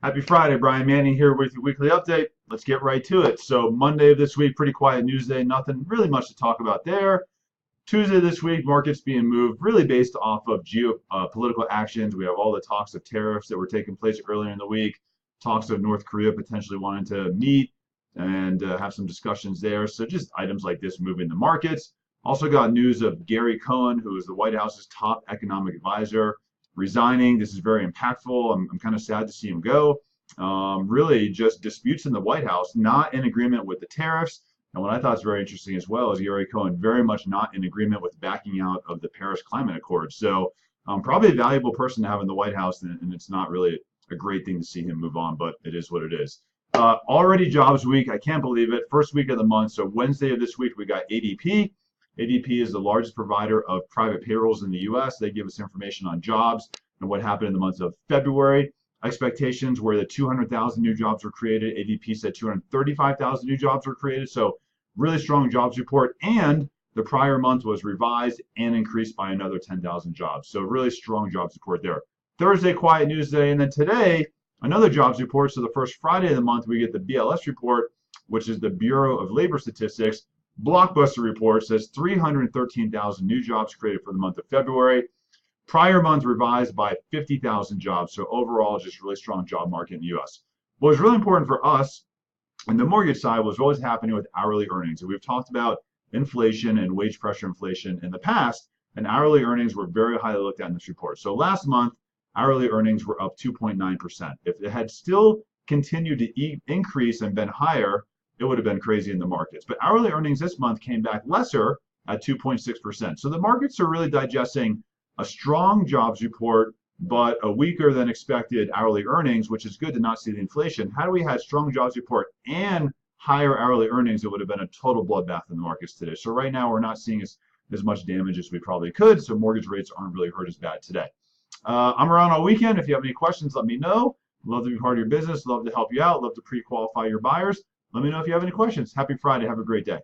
Happy Friday, Brian Manning here with your weekly update. Let's get right to it. So Monday of this week, pretty quiet news day. Nothing really much to talk about there. Tuesday this week, markets being moved really based off of geopolitical actions. We have all the talks of tariffs that were taking place earlier in the week, talks of North Korea potentially wanting to meet and have some discussions there. So just items like this moving the markets. Also got news of Gary Cohn, who is the White House's top economic advisor, resigning. This is very impactful. I'm kind of sad to see him go. Really just disputes in the White House, not in agreement with the tariffs. And what I thought is very interesting as well is Gary Cohn very much not in agreement with backing out of the Paris Climate Accord. So probably a valuable person to have in the White House, and it's not really a great thing to see him move on, but it is what it is. Already jobs week. I can't believe it. First week of the month. So Wednesday of this week, we got ADP. ADP is the largest provider of private payrolls in the US. They give us information on jobs and what happened in the month of February. Expectations were that 200,000 new jobs were created. ADP said 235,000 new jobs were created. So really strong jobs report. And the prior month was revised and increased by another 10,000 jobs. So really strong jobs report there. Thursday, quiet news day. And then today, another jobs report. So the first Friday of the month, we get the BLS report, which is the Bureau of Labor Statistics. Blockbuster report says 313,000 new jobs created for the month of February. Prior month revised by 50,000 jobs. So overall, just really strong job market in the U.S. What was really important for us on the mortgage side was what was happening with hourly earnings. And we've talked about inflation and wage pressure inflation in the past, and hourly earnings were very highly looked at in this report. So last month, hourly earnings were up 2.9%. If it had still continued to increase and been higher, it would have been crazy in the markets. But hourly earnings this month came back lesser at 2.6%. So the markets are really digesting a strong jobs report, but a weaker than expected hourly earnings, which is good to not see the inflation. Had we had strong jobs report and higher hourly earnings, it would have been a total bloodbath in the markets today. So right now, we're not seeing as much damage as we probably could. So mortgage rates aren't really hurt as bad today. I'm around all weekend. If you have any questions, let me know. Love to be part of your business. Love to help you out. Love to pre-qualify your buyers. Let me know if you have any questions. Happy Friday. Have a great day.